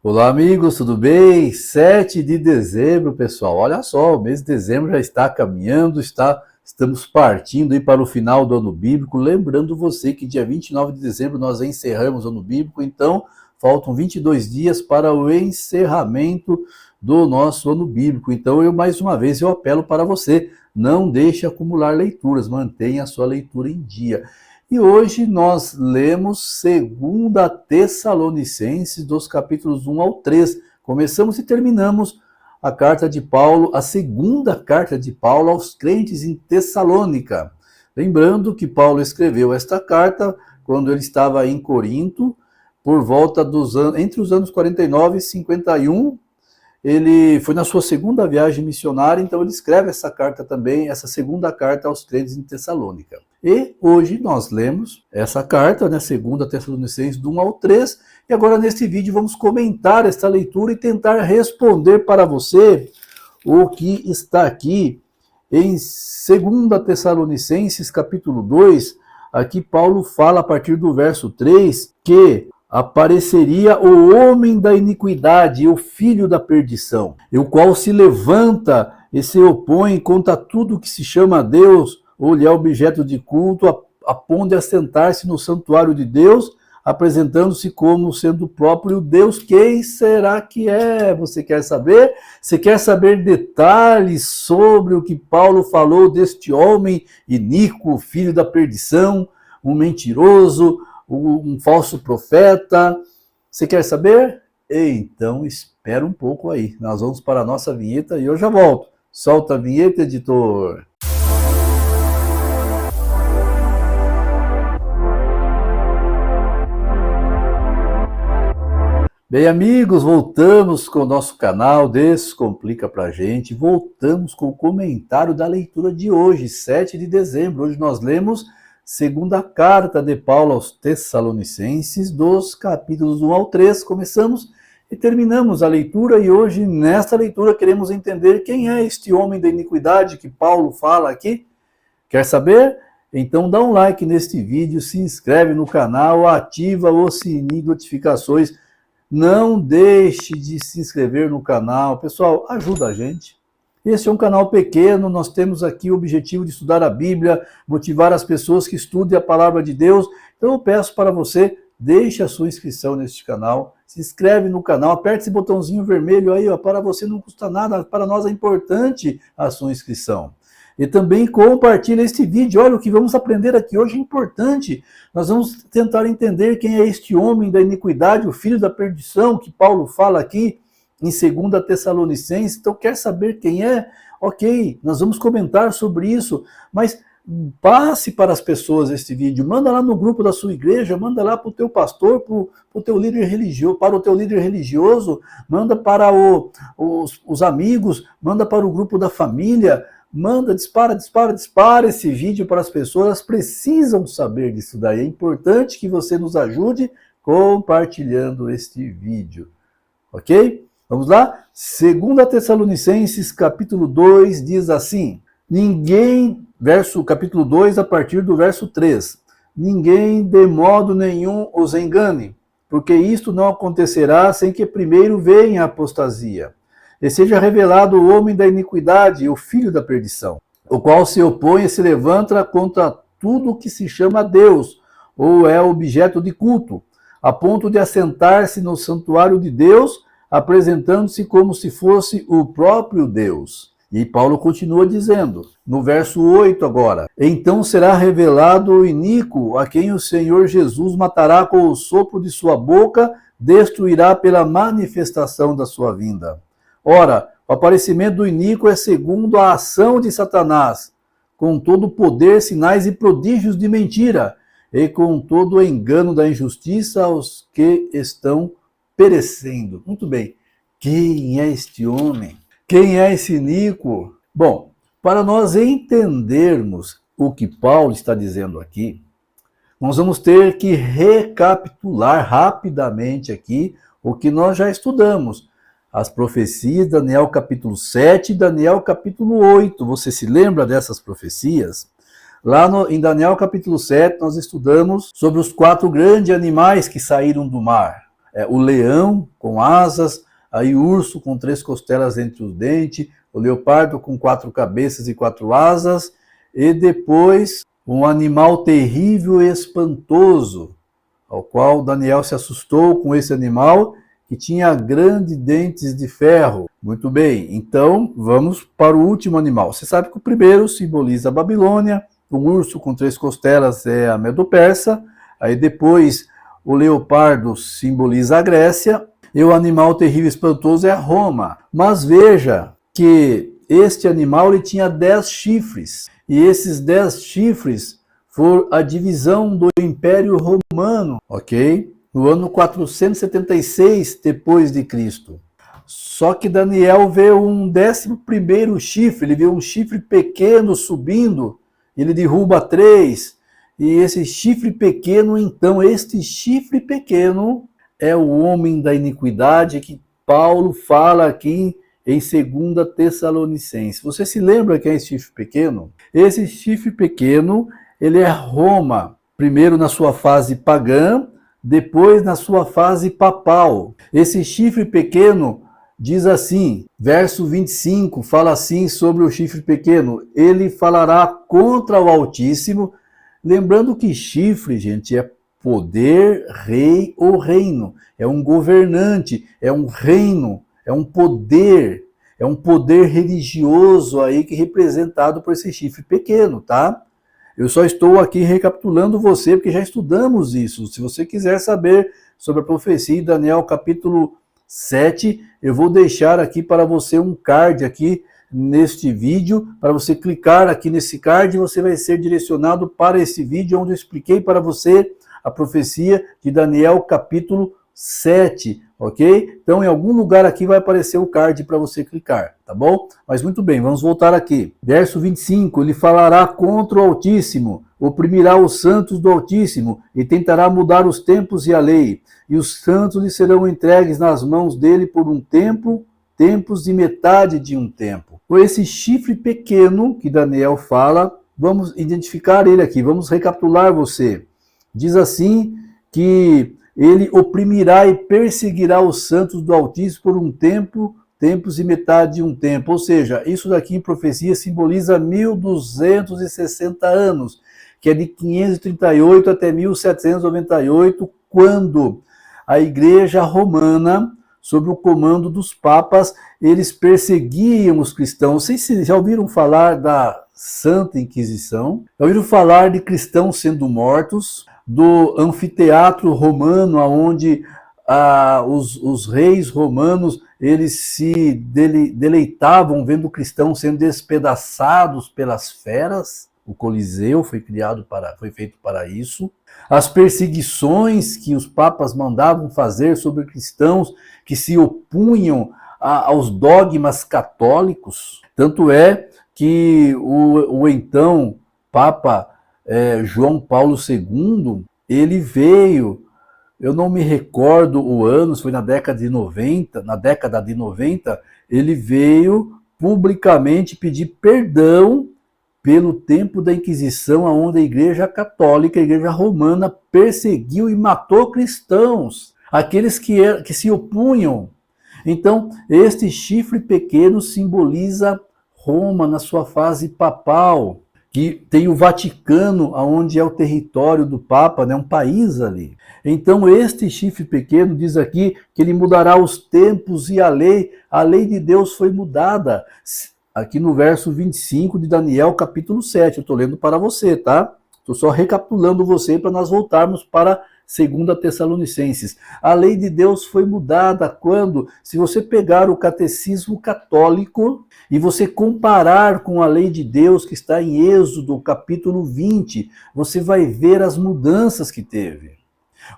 Olá, amigos, tudo bem? 7 de dezembro, pessoal. Olha só, o mês de dezembro já está caminhando, estamos partindo aí para o final do ano bíblico. Lembrando você que dia 29 de dezembro nós encerramos o ano bíblico, então faltam 22 dias para o encerramento do nosso ano bíblico. Então, mais uma vez, eu apelo para você, não deixe acumular leituras, mantenha a sua leitura em dia. E hoje nós lemos 2 Tessalonicenses, dos capítulos 1 ao 3. Começamos e terminamos a carta de Paulo, a segunda carta de Paulo aos crentes em Tessalônica. Lembrando que Paulo escreveu esta carta quando ele estava em Corinto, por volta dos anos, entre os anos 49 e 51, ele foi na sua segunda viagem missionária, então ele escreve essa carta também, essa segunda carta aos crentes em Tessalônica. E hoje nós lemos essa carta, né, 2 Tessalonicenses, do 1 ao 3, e agora nesse vídeo vamos comentar esta leitura e tentar responder para você o que está aqui em 2 Tessalonicenses, capítulo 2, aqui Paulo fala a partir do verso 3, que apareceria o homem da iniquidade, o filho da perdição, o qual se levanta e se opõe contra tudo que se chama Deus, ou lhe é objeto de culto, a ponto de assentar-se no santuário de Deus, apresentando-se como sendo o próprio Deus. Quem será que é? Você quer saber? Você quer saber detalhes sobre o que Paulo falou deste homem iníquo, filho da perdição, um mentiroso, um falso profeta? Você quer saber? Então espera um pouco aí. Nós vamos para a nossa vinheta e eu já volto. Solta a vinheta, editor. Bem, amigos, voltamos com o nosso canal Descomplica Pra Gente. Voltamos com o comentário da leitura de hoje, 7 de dezembro. Hoje nós lemos segunda carta de Paulo aos Tessalonicenses, dos capítulos 1 ao 3. Começamos e terminamos a leitura, e hoje, nesta leitura, queremos entender quem é este homem da iniquidade que Paulo fala aqui. Quer saber? Então dá um like neste vídeo, se inscreve no canal, ativa o sininho de notificações. Não deixe de se inscrever no canal. Pessoal, ajuda a gente. Este é um canal pequeno, nós temos aqui o objetivo de estudar a Bíblia, motivar as pessoas que estudem a palavra de Deus. Então eu peço para você, deixe a sua inscrição neste canal, se inscreve no canal, aperte esse botãozinho vermelho aí, ó, para você não custa nada, para nós é importante a sua inscrição. E também compartilhe este vídeo. Olha, o que vamos aprender aqui hoje é importante. Nós vamos tentar entender quem é este homem da iniquidade, o filho da perdição, que Paulo fala aqui em 2 Tessalonicenses. Então, quer saber quem é? Ok, nós vamos comentar sobre isso, mas passe para as pessoas este vídeo, manda lá no grupo da sua igreja, manda lá para o teu pastor, para o teu líder religioso, manda para os amigos, manda para o grupo da família. Manda, dispara esse vídeo para as pessoas, elas precisam saber disso daí. É importante que você nos ajude compartilhando este vídeo, ok? Vamos lá? 2 Tessalonicenses, capítulo 2, diz assim, capítulo 2, a partir do verso 3, ninguém de modo nenhum os engane, porque isto não acontecerá sem que primeiro venha a apostasia, e seja revelado o homem da iniquidade, o filho da perdição, o qual se opõe e se levanta contra tudo que se chama Deus, ou é objeto de culto, a ponto de assentar-se no santuário de Deus, apresentando-se como se fosse o próprio Deus. E Paulo continua dizendo, no verso 8 agora, então será revelado o iníquo, a quem o Senhor Jesus matará com o sopro de sua boca, destruirá pela manifestação da sua vinda. Ora, o aparecimento do iníquo é segundo a ação de Satanás, com todo o poder, sinais e prodígios de mentira, e com todo o engano da injustiça aos que estão perecendo. Muito bem, quem é este homem? Quem é esse iníquo? Bom, para nós entendermos o que Paulo está dizendo aqui, nós vamos ter que recapitular rapidamente aqui o que nós já estudamos. As profecias, Daniel capítulo 7 e Daniel capítulo 8. Você se lembra dessas profecias? Lá em Daniel capítulo 7, nós estudamos sobre os 4 grandes animais que saíram do mar. o leão com asas, aí o urso com 3 costelas entre os dentes, o leopardo com 4 cabeças e 4 asas, e depois um animal terrível e espantoso, ao qual Daniel se assustou com esse animal, que tinha grandes dentes de ferro. Muito bem, então vamos para o último animal. Você sabe que o primeiro simboliza a Babilônia, o urso com 3 costelas é a Medo-Persa, aí depois o leopardo simboliza a Grécia, e o animal terrível e espantoso é a Roma. Mas veja que este animal ele tinha 10 chifres, e esses 10 chifres foram a divisão do Império Romano, ok? No ano 476 depois de Cristo. Só que Daniel vê um 11º chifre, ele vê um chifre pequeno subindo, ele derruba 3, e esse chifre pequeno, então, este chifre pequeno é o homem da iniquidade que Paulo fala aqui em 2 Tessalonicenses. Você se lembra que é esse chifre pequeno? Esse chifre pequeno, ele é Roma, primeiro na sua fase pagã, depois na sua fase papal. Esse chifre pequeno diz assim, verso 25, fala assim sobre o chifre pequeno, ele falará contra o Altíssimo, lembrando que chifre, gente, é poder, rei ou reino, é um governante, é um reino, é um poder religioso aí que é representado por esse chifre pequeno, tá? Eu só estou aqui recapitulando você, porque já estudamos isso. Se você quiser saber sobre a profecia em Daniel capítulo 7, eu vou deixar aqui para você um card aqui neste vídeo, para você clicar aqui nesse card e você vai ser direcionado para esse vídeo onde eu expliquei para você a profecia de Daniel capítulo 7, ok? Então, em algum lugar aqui vai aparecer o card para você clicar, tá bom? Mas muito bem, vamos voltar aqui. Verso 25, ele falará contra o Altíssimo, oprimirá os santos do Altíssimo e tentará mudar os tempos e a lei. E os santos lhe serão entregues nas mãos dele por um tempo, tempos e metade de um tempo. Com esse chifre pequeno que Daniel fala, vamos identificar ele aqui, vamos recapitular você. Diz assim que ele oprimirá e perseguirá os santos do Altíssimo por um tempo, tempos e metade de um tempo. Ou seja, isso daqui em profecia simboliza 1260 anos, que é de 538 até 1798, quando a Igreja Romana, sob o comando dos papas, eles perseguiam os cristãos. Vocês já ouviram falar da Santa Inquisição? Já ouviram falar de cristãos sendo mortos? Do anfiteatro romano, onde os reis romanos eles se deleitavam vendo cristãos sendo despedaçados pelas feras. O Coliseu foi feito para isso. As perseguições que os papas mandavam fazer sobre cristãos que se opunham aos dogmas católicos. Tanto é que o então Papa João Paulo II, ele veio, eu não me recordo o ano, foi na década de 90, ele veio publicamente pedir perdão pelo tempo da Inquisição, onde a Igreja Católica, a Igreja Romana, perseguiu e matou cristãos, aqueles que se opunham. Então, este chifre pequeno simboliza Roma na sua fase papal, que tem o Vaticano, onde é o território do Papa, né, um país ali. Então, este chifre pequeno diz aqui que ele mudará os tempos e a lei de Deus foi mudada. Aqui no verso 25 de Daniel, capítulo 7, eu estou lendo para você, tá? Estou só recapitulando você para nós voltarmos para 2 Tessalonicenses. A lei de Deus foi mudada quando, se você pegar o catecismo católico e você comparar com a lei de Deus que está em Êxodo, capítulo 20, você vai ver as mudanças que teve.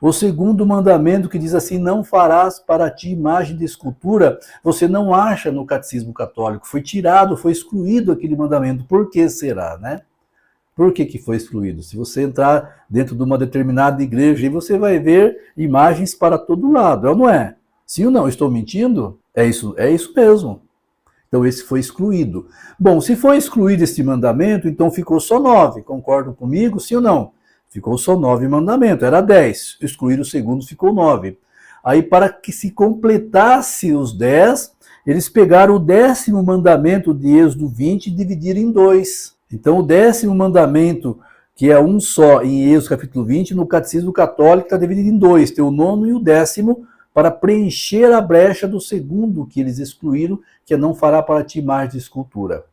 O segundo mandamento que diz assim, não farás para ti imagem de escultura, você não acha no catecismo católico, foi tirado, foi excluído aquele mandamento. Por que será, né? Por que foi excluído? Se você entrar dentro de uma determinada igreja, aí você vai ver imagens para todo lado, é ou não é? Sim ou não? Estou mentindo? É isso mesmo. Então esse foi excluído. Bom, se foi excluído este mandamento, então ficou só 9. Concordam comigo? Sim ou não? Ficou só 9 mandamentos, era 10. Excluir o segundo, ficou 9. Aí, para que se completasse os 10, eles pegaram o 10º mandamento de Êxodo 20 e dividiram em 2. Então, o 10º mandamento, que é um só em Êxodo capítulo 20, no Catecismo Católico está dividido em 2. Tem o 9º e o 10º, para preencher a brecha do 2º que eles excluíram, que é não fará para ti imagem de escultura.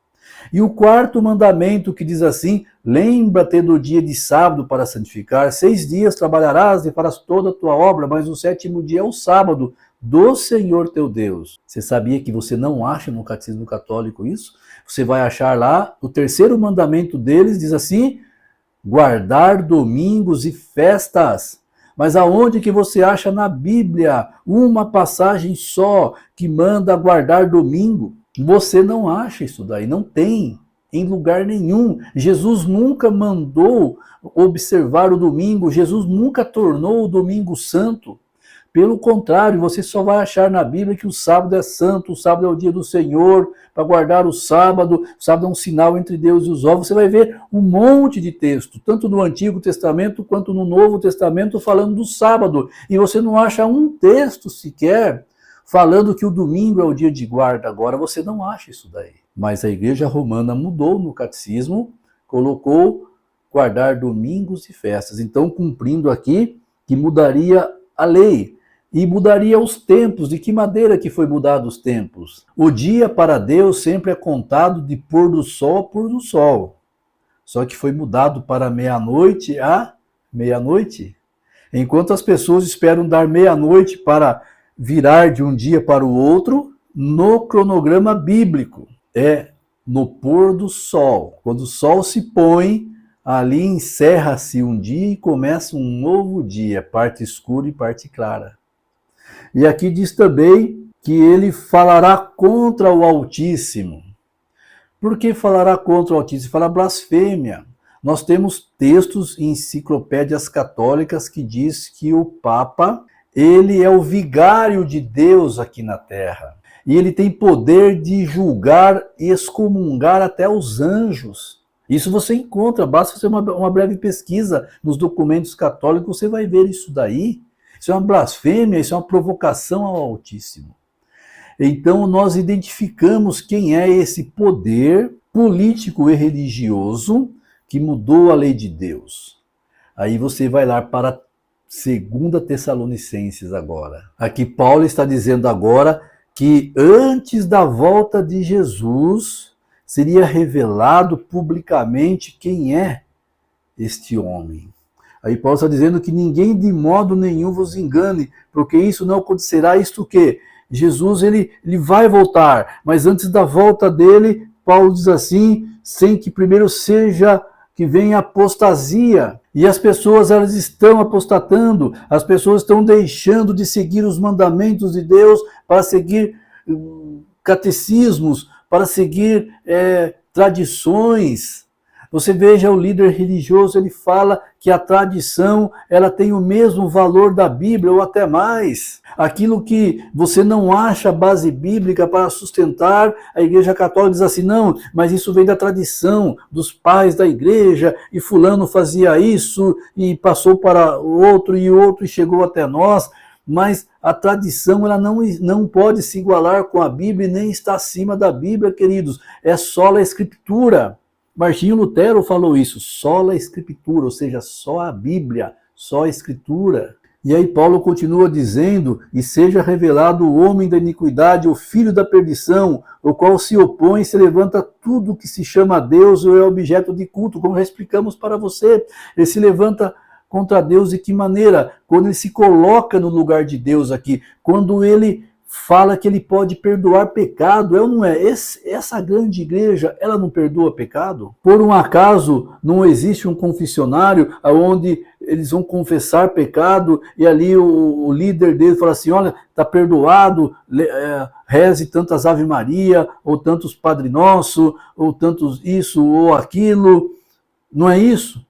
E o 4º mandamento que diz assim: lembra-te do dia de sábado para santificar, 6 dias trabalharás e farás toda a tua obra, mas o 7º dia é o sábado do Senhor teu Deus. Você sabia que você não acha no Catecismo Católico isso? Você vai achar lá, o 3º mandamento deles diz assim: guardar domingos e festas. Mas aonde que você acha na Bíblia uma passagem só que manda guardar domingo? Você não acha isso daí, não tem em lugar nenhum. Jesus nunca mandou observar o domingo, Jesus nunca tornou o domingo santo. Pelo contrário, você só vai achar na Bíblia que o sábado é santo, o sábado é o dia do Senhor, para guardar o sábado é um sinal entre Deus e os homens. Você vai ver um monte de texto, tanto no Antigo Testamento quanto no Novo Testamento, falando do sábado. E você não acha um texto sequer falando que o domingo é o dia de guarda. Agora você não acha isso daí. Mas a Igreja Romana mudou no catecismo, colocou guardar domingos e festas. Então, cumprindo aqui, que mudaria a lei. E mudaria os tempos. De que maneira que foi mudado os tempos? O dia para Deus sempre é contado de pôr do sol a pôr do sol. Só que foi mudado para meia-noite a meia-noite. Enquanto as pessoas esperam dar meia-noite para virar de um dia para o outro, no cronograma bíblico é no pôr do sol. Quando o sol se põe, ali encerra-se um dia e começa um novo dia, parte escura e parte clara. E aqui diz também que ele falará contra o Altíssimo. Por que falará contra o Altíssimo? Fala blasfêmia. Nós temos textos em enciclopédias católicas que diz que o Papa, ele é o vigário de Deus aqui na Terra. E ele tem poder de julgar e excomungar até os anjos. Isso você encontra, basta fazer uma breve pesquisa nos documentos católicos, você vai ver isso daí. Isso é uma blasfêmia, isso é uma provocação ao Altíssimo. Então nós identificamos quem é esse poder político e religioso que mudou a lei de Deus. Aí você vai lá para 2 Tessalonicenses agora. Aqui Paulo está dizendo agora que antes da volta de Jesus seria revelado publicamente quem é este homem. Aí Paulo está dizendo que ninguém de modo nenhum vos engane, porque isso não acontecerá, isto que Jesus ele vai voltar, mas antes da volta dele, Paulo diz assim, sem que primeiro seja que venha apostasia. E as pessoas elas estão apostatando, as pessoas estão deixando de seguir os mandamentos de Deus para seguir catecismos, para seguir tradições. Você veja o líder religioso, ele fala que a tradição ela tem o mesmo valor da Bíblia ou até mais. Aquilo que você não acha base bíblica para sustentar, a Igreja Católica diz assim, não, mas isso vem da tradição dos pais da igreja, e fulano fazia isso, e passou para o outro e chegou até nós. Mas a tradição ela não pode se igualar com a Bíblia e nem está acima da Bíblia, queridos. É só a Escritura. Martinho Lutero falou isso, só a Escritura, ou seja, só a Bíblia, só a Escritura. E aí Paulo continua dizendo, e seja revelado o homem da iniquidade, o filho da perdição, o qual se opõe e se levanta tudo que se chama Deus ou é objeto de culto, como já explicamos para você. Ele se levanta contra Deus de que maneira? Quando ele se coloca no lugar de Deus aqui, quando ele fala que ele pode perdoar pecado, é ou não é? Essa grande igreja, ela não perdoa pecado? Por um acaso, não existe um confessionário onde eles vão confessar pecado e ali o líder dele fala assim, olha, está perdoado, reze tantas Ave Maria, ou tantos Padre Nosso, ou tantos isso ou aquilo. Não é isso?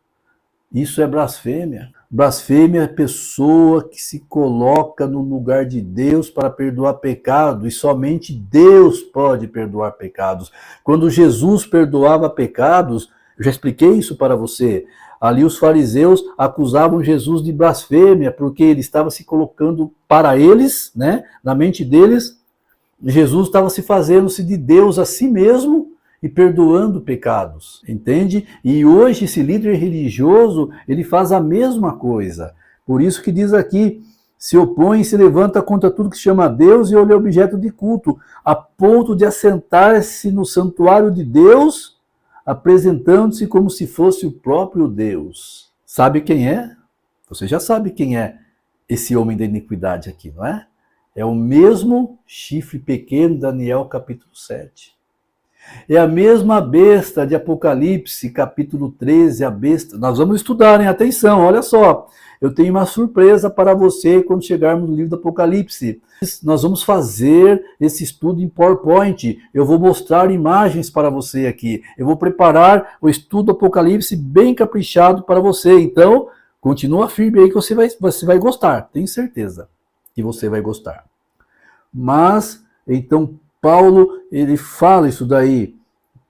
Isso é blasfêmia. Blasfêmia é a pessoa que se coloca no lugar de Deus para perdoar pecado, e somente Deus pode perdoar pecados. Quando Jesus perdoava pecados, eu já expliquei isso para você, Ali os fariseus acusavam Jesus de blasfêmia, porque ele estava se colocando para eles, né, na mente deles, Jesus estava se fazendo-se de Deus a si mesmo e perdoando pecados, entende? E hoje esse líder religioso, ele faz a mesma coisa. Por isso que diz aqui, se opõe e se levanta contra tudo que se chama Deus e ele é objeto de culto, a ponto de assentar-se no santuário de Deus, apresentando-se como se fosse o próprio Deus. Sabe quem é? Você já sabe quem é esse homem da iniquidade aqui, não é? É o mesmo chifre pequeno, Daniel capítulo 7. É a mesma besta de Apocalipse, capítulo 13, a besta. Nós vamos estudar, hein? Atenção, olha só. Eu tenho uma surpresa para você quando chegarmos no livro do Apocalipse. Nós vamos fazer esse estudo em PowerPoint. Eu vou mostrar imagens para você aqui. Eu vou preparar o estudo do Apocalipse bem caprichado para você. Então, continua firme aí que você vai gostar. Tenho certeza que você vai gostar. Mas, então, Paulo, ele fala isso daí,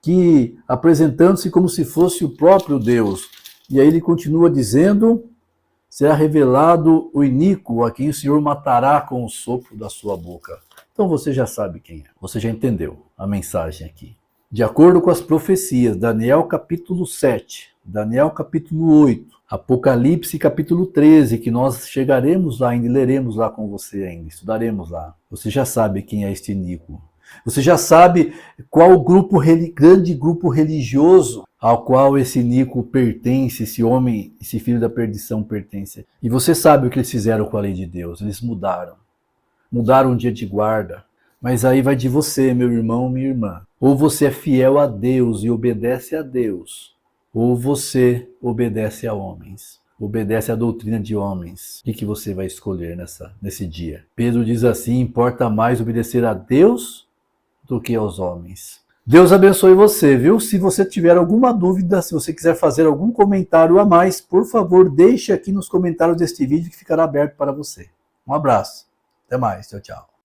que apresentando-se como se fosse o próprio Deus. E aí ele continua dizendo, será revelado o iníquo, a quem o Senhor matará com o sopro da sua boca. Então você já sabe quem é, você já entendeu a mensagem aqui. De acordo com as profecias, Daniel capítulo 7, Daniel capítulo 8, Apocalipse capítulo 13, que nós chegaremos lá ainda, leremos lá com você ainda, estudaremos lá. Você já sabe quem é este iníquo. Você já sabe qual grande grupo religioso ao qual esse iníquo pertence, esse homem, esse filho da perdição pertence. E você sabe o que eles fizeram com a lei de Deus. Eles mudaram. Mudaram o dia de guarda. Mas aí vai de você, meu irmão, minha irmã. Ou você é fiel a Deus e obedece a Deus, ou você obedece a homens. Obedece à doutrina de homens. O que você vai escolher nesse dia? Pedro diz assim, importa mais obedecer a Deus do que aos homens. Deus abençoe você, viu? Se você tiver alguma dúvida, se você quiser fazer algum comentário a mais, por favor, deixe aqui nos comentários deste vídeo que ficará aberto para você. Um abraço. Até mais. Tchau, tchau.